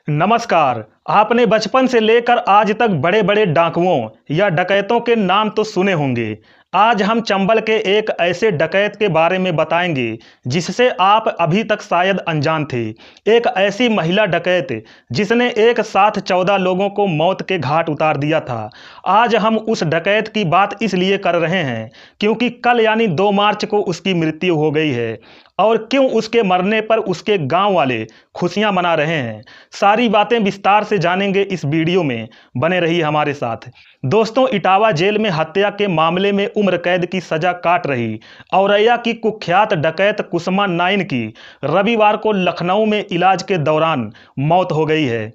नमस्कार। आपने बचपन से लेकर आज तक बड़े बड़े डाकुओं या डकैतों के नाम तो सुने होंगे। आज हम चंबल के एक ऐसे डकैत के बारे में बताएंगे जिससे आप अभी तक शायद अनजान थे। एक ऐसी महिला डकैत जिसने एक साथ 14 लोगों को मौत के घाट उतार दिया था। आज हम उस डकैत की बात इसलिए कर रहे हैं क्योंकि कल यानी 2 मार्च को उसकी मृत्यु हो गई है। और क्यों उसके मरने पर उसके गांव वाले खुशियां मना रहे हैं, सारी बातें विस्तार से जानेंगे इस वीडियो में। बने रहिए हमारे साथ। दोस्तों, इटावा जेल में हत्या के मामले में उम्र कैद की सजा काट रही औरैया की कुख्यात डकैत कुसुमा नाइन की रविवार को लखनऊ में इलाज के दौरान मौत हो गई है।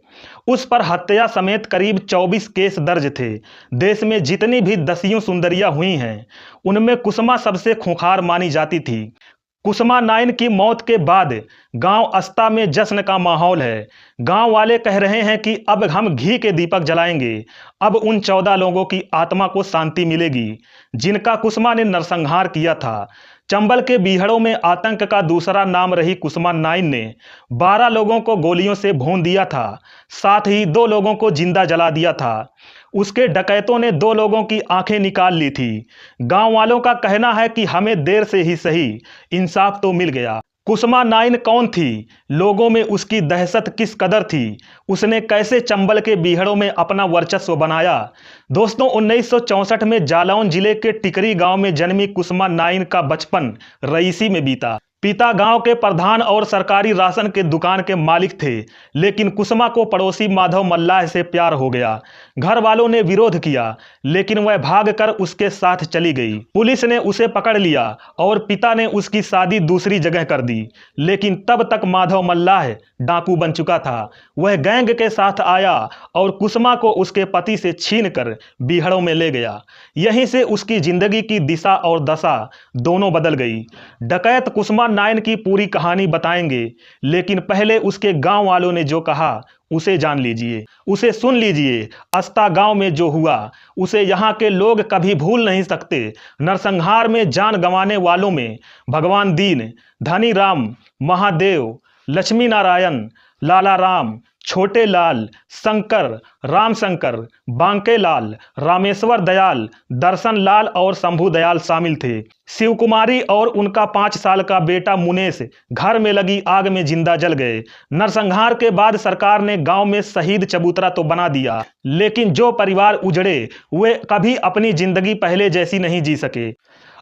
उस पर हत्या समेत करीब 24 केस दर्ज थे। देश में जितनी भी दसियों सुंदरियां हुई हैं उनमें कुसुमा सबसे खूंखार मानी जाती थी। कुसुमा नाइन की मौत के बाद गांव अस्ता में जश्न का माहौल है। गांव वाले कह रहे हैं कि अब हम घी के दीपक जलाएंगे। अब उन 14 लोगों की आत्मा को शांति मिलेगी जिनका कुसुमा ने नरसंहार किया था। चंबल के बीहड़ों में आतंक का दूसरा नाम रही कुसुमा नाइन ने 12 लोगों को गोलियों से भून दिया था, साथ ही 2 लोगों को जिंदा जला दिया था। उसके डकैतों ने 2 लोगों की आंखें निकाल ली थी। गांव वालों का कहना है कि हमें देर से ही सही इंसाफ तो मिल गया। कुसुमा नाइन कौन थी? लोगों में उसकी दहशत किस कदर थी? उसने कैसे चंबल के बीहड़ों में अपना वर्चस्व बनाया? दोस्तों, 1964 में जालौन जिले के टिकरी गांव में जन्मी कुसुमा नाइन का बचपन रईसी में बीता। पिता गांव के प्रधान और सरकारी राशन के दुकान के मालिक थे, लेकिन कुसुमा को पड़ोसी माधव मल्लाह से प्यार हो गया। घर वालों ने विरोध किया, लेकिन वह भागकर उसके साथ चली गई। पुलिस ने उसे पकड़ लिया और पिता ने उसकी शादी दूसरी जगह कर दी। लेकिन तब तक माधव मल्लाह डाकू बन चुका था। वह गैंग के साथ आया और कुसुमा को उसके पति से छीनकर बीहड़ों में ले गया। यहीं से उसकी जिंदगी की दिशा और दशा दोनों बदल गई। डकैत कुसुमा नाइन की पूरी कहानी बताएंगे, लेकिन पहले उसके गांव वालों ने जो कहा उसे जान लीजिए, उसे सुन लीजिए। अस्ता गांव में जो हुआ उसे यहाँ के लोग कभी भूल नहीं सकते। नरसंहार में जान गंवाने वालों में भगवान दीन, धनी राम, महादेव, लक्ष्मी नारायण, लाला राम, छोटे लाल, शंकर, राम शंकर, बांके लाल, रामेश्वर दयाल, दर्शन लाल और शंभू दयाल शामिल थे। शिव कुमारी और उनका 5 साल का बेटा मुनेश घर में लगी आग में जिंदा जल गए। नरसंहार के बाद सरकार ने गांव में शहीद चबूतरा तो बना दिया, लेकिन जो परिवार उजड़े वे कभी अपनी जिंदगी पहले जैसी नहीं जी सके।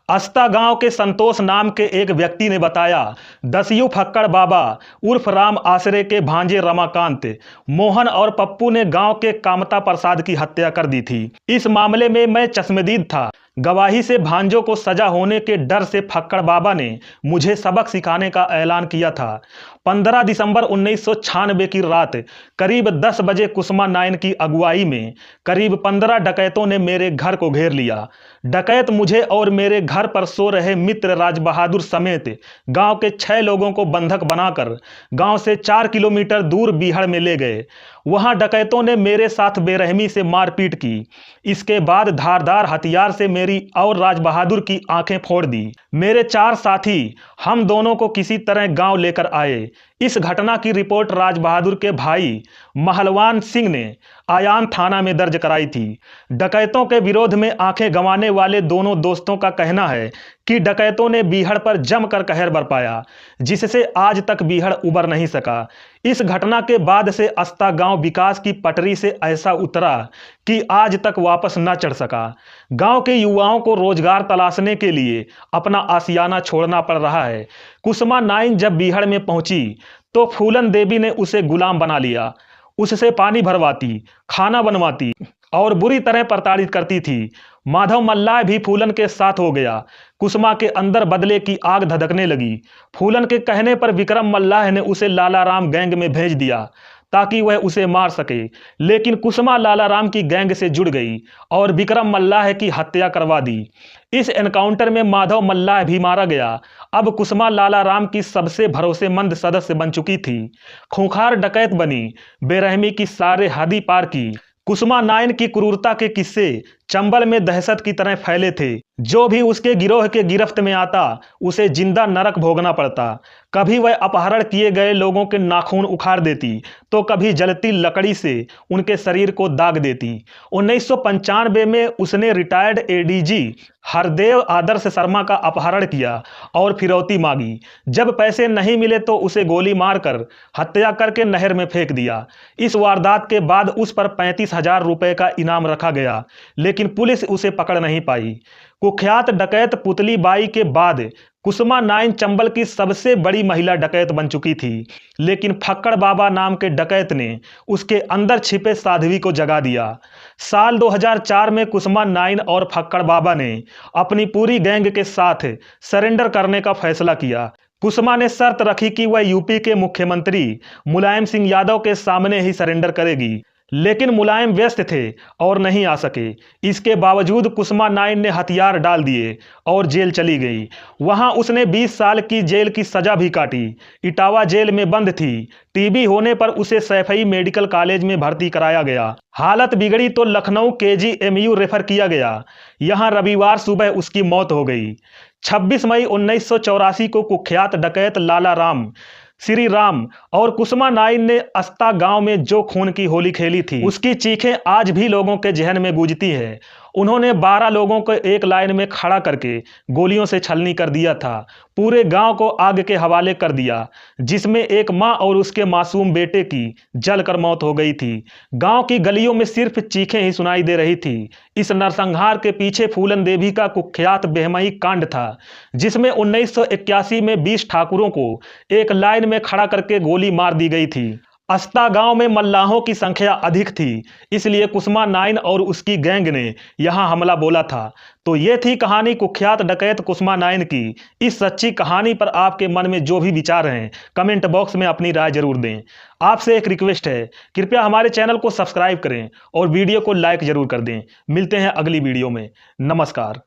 अस्ता गांव के संतोष नाम के एक व्यक्ति ने बताया, दसियों फक्कड़ बाबा उर्फ राम आसरे के भांजे रमाकांत, मोहन और पप्पू ने गांव के कामता प्रसाद की हत्या कर दी थी। इस मामले में मैं चश्मदीद था। गवाही से भांजों को सजा होने के डर से फक्कड़ बाबा ने मुझे सबक सिखाने का ऐलान किया था। 15 दिसंबर 1996 की रात करीब 10 बजे कुसुमा नाइन की अगुवाई में करीब 15 डकैतों ने मेरे घर को घेर लिया। डकैत मुझे और मेरे घर पर सो रहे मित्र राज बहादुर समेत गांव के 6 लोगों को बंधक बनाकर गांव से 4 किलोमीटर दूर बीहड़ में ले गए। वहां डकैतों ने मेरे साथ बेरहमी से मारपीट की। इसके बाद धारदार हथियार से मेरी और राज बहादुर की आंखें फोड़ दी। मेरे 4 साथी हम दोनों को किसी तरह गांव लेकर आए। इस घटना की रिपोर्ट राज बहादुर के भाई महलवान सिंह ने आयान थाना में दर्ज कराई थी। डकैतों के विरोध में आंखें गंवाने वाले दोनों दोस्तों का कहना है कि डकैतों ने बीहड़ पर जमकर कहर बरपाया, जिससे आज तक बीहड़ उबर नहीं सका। इस घटना के बाद से अस्ता गांव विकास की पटरी से ऐसा उतरा कि आज तक वापस न चढ़ सका। गांव के युवाओं को रोजगार तलाशने के लिए अपना आशियाना छोड़ना पड़ रहा है। कुसुमा नाइन जब बीहड़ में पहुंची तो फूलन देवी ने उसे गुलाम बना लिया। उससे पानी भरवाती, खाना बनवाती और बुरी तरह प्रताड़ित करती थी। माधव मल्लाह भी फूलन के साथ हो गया। कुसुमा के अंदर बदले की आग धधकने लगी। फूलन के कहने पर विक्रम मल्लाह ने उसे लाला राम गैंग में भेज दिया ताकि वह उसे मार सके, लेकिन कुसुमा लाला राम की गैंग से जुड़ गई और विक्रम मल्लाह की हत्या करवा दी। इस एनकाउंटर में माधव मल्लाह भी मारा गया। अब कुसुमा लाला राम की सबसे भरोसेमंद सदस्य बन चुकी थी। खूंखार डकैत बनी, बेरहमी की सारे हदी पार की। कुसुमा नाइन की क्रूरता के किस्से चंबल में दहशत की तरह फैले थे। जो भी उसके गिरोह के गिरफ्त में आता उसे जिंदा नरक भोगना पड़ता। कभी वह अपहरण किए गए लोगों के नाखून उखाड़ देती तो कभी जलती लकड़ी से उनके शरीर को दाग देती। 1995 में उसने रिटायर्ड एडीजी हरदेव आदर्श शर्मा का अपहरण किया और फिरौती मांगी। जब पैसे नहीं मिले तो उसे गोली मारकर हत्या करके नहर में फेंक दिया। इस वारदात के बाद उस पर 35,000 रुपए का इनाम रखा गया, लेकिन पुलिस उसे पकड़ नहीं पाई। कुख्यात डकैत पुतली बाई के बाद कुसुमा नाइन चंबल की सबसे बड़ी महिला डकैत बन चुकी थी, लेकिन फक्कड़ बाबा नाम के डकैत ने उसके अंदर छिपे साध्वी को जगा दिया। साल 2004 में कुसुमा नाइन और फक्कड़ बाबा ने अपनी पूरी गैंग के साथ सरेंडर करने का फैसला किया। कुसुमा ने शर्त रखी कि वह यूपी के मुख्यमंत्री मुलायम सिंह यादव के सामने ही सरेंडर करेगी, लेकिन मुलायम व्यस्त थे और नहीं आ सके। इसके बावजूद कुसुमा नाइन ने हथियार डाल दिए और जेल चली गई। वहां उसने 20 साल की जेल की सजा भी काटी। इटावा जेल में बंद थी। टीबी होने पर उसे सैफई मेडिकल कॉलेज में भर्ती कराया गया। हालत बिगड़ी तो लखनऊ केजीएमयू रेफर किया गया। यहां रविवार सुबह उसकी मौत हो गई। 26 मई 1984 को कुख्यात डकैत लाला राम, श्री राम और कुसुमा नाइन ने अस्ता गांव में जो खून की होली खेली थी, उसकी चीखें आज भी लोगों के जहन में गूंजती है। उन्होंने 12 लोगों को एक लाइन में खड़ा करके गोलियों से छलनी कर दिया था। पूरे गांव को आग के हवाले कर दिया, जिसमें एक मां और उसके मासूम बेटे की जलकर मौत हो गई थी। गांव की गलियों में सिर्फ चीखें ही सुनाई दे रही थी। इस नरसंहार के पीछे फूलन देवी का कुख्यात बेहमई कांड था, जिसमें 1981 में 20 ठाकुरों को एक लाइन में खड़ा करके गोली मार दी गई थी। अस्ता गांव में मल्लाहों की संख्या अधिक थी, इसलिए कुसुमा नाइन और उसकी गैंग ने यहां हमला बोला था। तो ये थी कहानी कुख्यात डकैत कुसुमा नाइन की। इस सच्ची कहानी पर आपके मन में जो भी विचार हैं, कमेंट बॉक्स में अपनी राय जरूर दें। आपसे एक रिक्वेस्ट है, कृपया हमारे चैनल को सब्सक्राइब करें और वीडियो को लाइक जरूर कर दें। मिलते हैं अगली वीडियो में। नमस्कार।